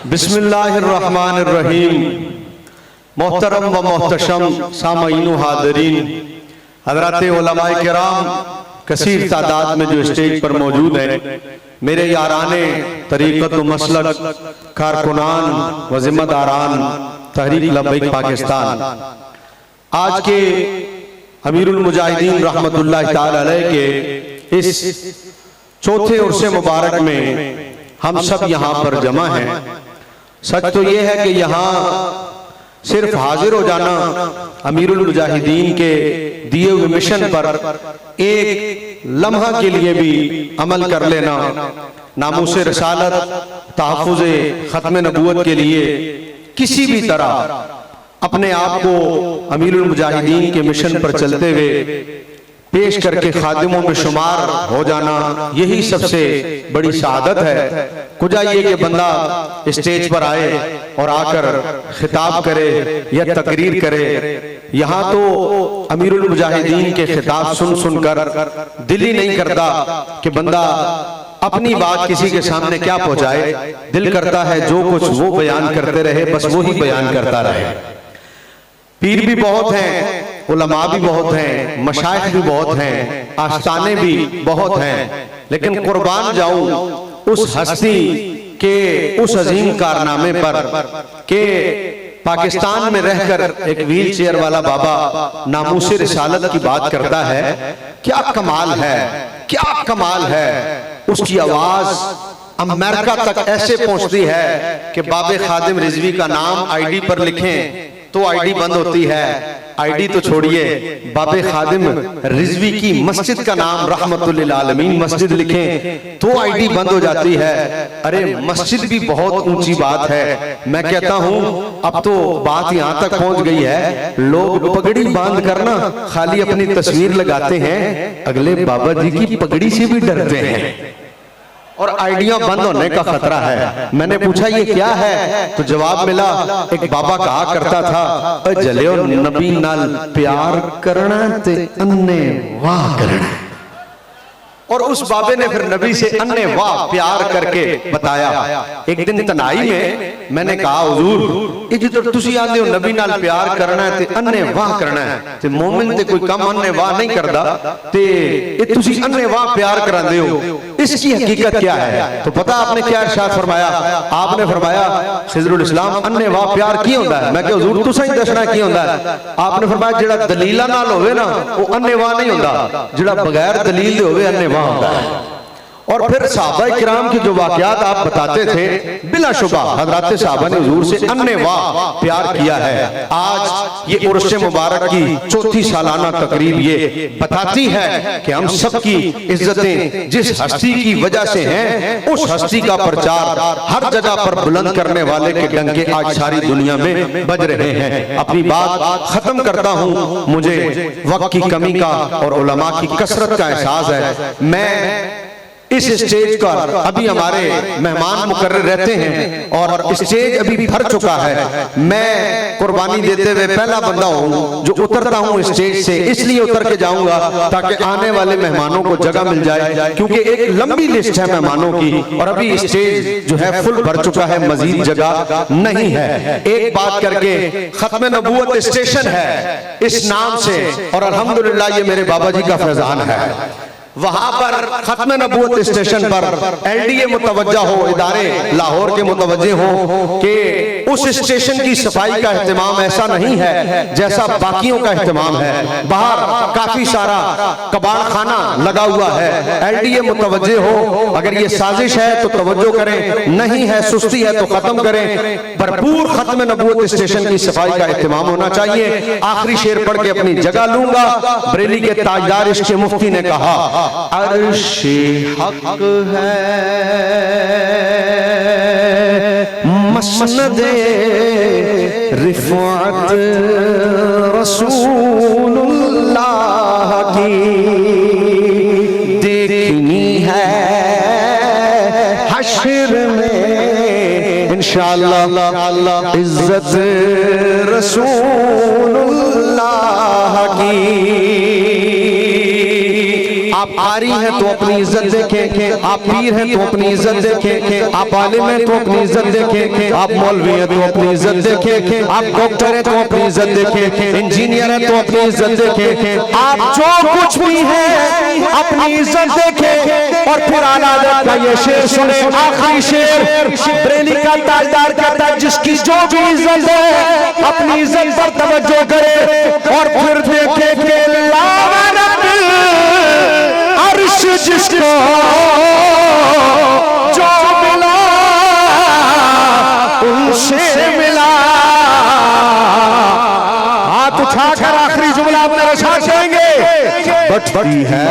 बिस्मिल्लाहिर्रहमानिर्रहीम। मोहतरम व मोहतशम सामईन हाज़रीन, हज़रात उलमाए किराम कसीर तादाद में जो स्टेज पर मौजूद हैं, मेरे याराने तरीक़त व मसलक, कारकुनान व ज़िम्मेदारान तहरीक लब्बैक पाकिस्तान, आज के अमीरुल मुजाहिदीन रहमतुल्लाह ताला अलैह के इस चौथे उर्से मुबारक में हम सब यहाँ पर जमा हैं। सच तो ये है कि यहाँ सिर्फ हाजिर हो जाना, अमीरुल मुजाहिदीन के दिए हुए मिशन पर एक लम्हा के लिए भी अमल कर लेना, नामूसे रसालत, तहफ़्फ़ुज़े ख़त्म नबूवत के लिए किसी भी तरह अपने आप को अमीरुल मुजाहिदीन के मिशन पर चलते हुए पेश करके खादिमों में शुमार हो जाना, यही सबसे बड़ी शहादत है। कुछ ये कि बंदा स्टेज पर आए और आकर खिताब करे या तकरीर करे। यहाँ तो अमीरुल मुजाहिदीन के खिताब सुन सुनकर दिल ही नहीं करता कि बंदा अपनी बात किसी के सामने क्या पहुंचाए। दिल करता है जो कुछ वो बयान करते रहे, बस वो ही बयान करता रहे। पीर भी बहुत हैं, उलमा भी बहुत हैं, मशाइख भी बहुत हैं, आस्ताने भी बहुत हैं, लेकिन कुर्बान जाऊं उस हस्ती के उस अजीम कारनामे पर के पाकिस्तान में रहकर एक व्हील चेयर वाला बाबा नामूसे रिसालत की बात करता है। क्या कमाल है, क्या कमाल है। उसकी आवाज अमेरिका तक ऐसे पहुंचती है कि बाबे खादिम रिजवी का नाम आईडी पर लिखें तो आईडी बंद होती है। आईडी तो छोड़िए, बाबे खादिम रिजवी की मस्जिद का नाम रहमतुल लिल आलमीन मस्जिद लिखें तो आईडी बंद हो जाती है। अरे मस्जिद भी बहुत ऊंची बात है। मैं कहता हूं अब तो बात यहां तक पहुंच गई है, लोग पगड़ी बांध कर ना खाली अपनी तस्वीर लगाते हैं, अगले बाबा जी की पगड़ी से भी डरते हैं और आइडिया बंद होने का खतरा है। मैंने पूछा ये क्या है, तो जवाब मिला, एक बाबा कहा करता था, जलियो नबी नाल प्यार करना ते अन्ने वाह करना। और उस बाबे ने फिर नबी से अन्ने वाह प्यार करके बताया। एक दिन तनाई में मैंने कहा, हुजूर ये जो तुसी आंदे हो नबी नाल प्यार करना है ते अन्ने वाह करना है, ते मोमिन ते कोई कम अन्ने वाह नहीं करदा, ते ये तुसी अन्ने वाह प्यार करांदे हो, इसकी हकीकत क्या है? तो पता आपने क्या इरशाद फरमाया? आपने फरमाया खिजरुल इस्लाम अन्ने वाह प्यार की होंदा है। मैं कहा हुजूर तुसां ही दसना की होंदा है। आपने फरमाया जेड़ा दलीला नाल होवे ना वो अन्ने वाह नहीं होंदा, जेड़ा बगैर दलील दे होवे अन्ने वाह होता है। और फिर सहाबा किराम के जो वाकयात आप बताते थे, बिलाशुबा हजरत साहबा ने हुजूर से अन्ने वाह प्यार किया है। आज ये उर्स मुबारक की चौथी सालाना तकरीब ये बताती है कि हम सब की इज्जतें जिस हस्ती की वजह से हैं, उस हस्ती का प्रचार हर जगह पर बुलंद करने वाले के डंके आज सारी दुनिया में बज रहे हैं। अपनी बात खत्म करता हूँ, मुझे वक्त की कमी का और उलमा की कसरत का एहसास है। मैं इस स्टेज पर अभी हमारे मेहमान मुकर्रर रहते हैं और स्टेज अभी भर चुका है। मैं कुर्बानी देते हुए पहला बंदा हूँ जो उतरता हूँ स्टेज से, इसलिए उतर के जाऊंगा ताकि आने वाले मेहमानों को जगह मिल जाए, क्योंकि एक लंबी लिस्ट है मेहमानों की और अभी स्टेज जो है फुल भर चुका है, मजीद जगह नहीं है। एक बात करके खत्म नबूवत स्टेशन है इस नाम से, और अल्हम्दुलिल्लाह ये मेरे बाबा जी का फैजान है। वहां पर खत्म नबूवत स्टेशन पर एलडीए मुतवज्जा हो, इदारे लाहौर के मुतवज्जे हो कि उस स्टेशन की सफाई का एहतमाम ऐसा नहीं है जैसा बाकियों का एहतमाम है। बाहर काफी सारा कबाड़ खाना लगा हुआ है। एलडीए मुतवज्जे हो, अगर ये साजिश है तो तवज्जो करें, नहीं है सुस्ती है तो खत्म करें। भरपूर खत्म नबूवत स्टेशन की सफाई का एहतमाम होना चाहिए। आखिरी शेर पढ़ के अपनी जगह लूंगा। बरेली के ताजदार इश्क़ मुफ्ती ने कहा, अर्शे हक है मसनदे रिफ़अत रसूलुल्लाह की, देखनी है हश्र में इंशाअल्लाह इज्जत रसूलुल्लाह की। आप कारी हैं तो अपनी इज्जत देखें, आप पीर हैं तो अपनी इज्जत देखें, आप आलिम हैं तो अपनी इज्जत देखें, आप मौलवी हैं तो अपनी इज्जत देखें, आप डॉक्टर हैं तो अपनी इज्जत देखें, इंजीनियर हैं तो अपनी इज्जत देखें, आप जो कुछ भी हैं अपनी इज्जत देखें। और फिर आला हज़रत का ये शेर सुने, आखिरी शेर बरेली का ताजदार कहता है जिसकी जो भी इज्जत है अपनी इज्जत पर तवज्जो करे और फिर देखे के अर्श जिसको जो मिला उनसे मिला। हाथ उठाकर आखिरी जुमला अपने रशा कहेंगे, बटती है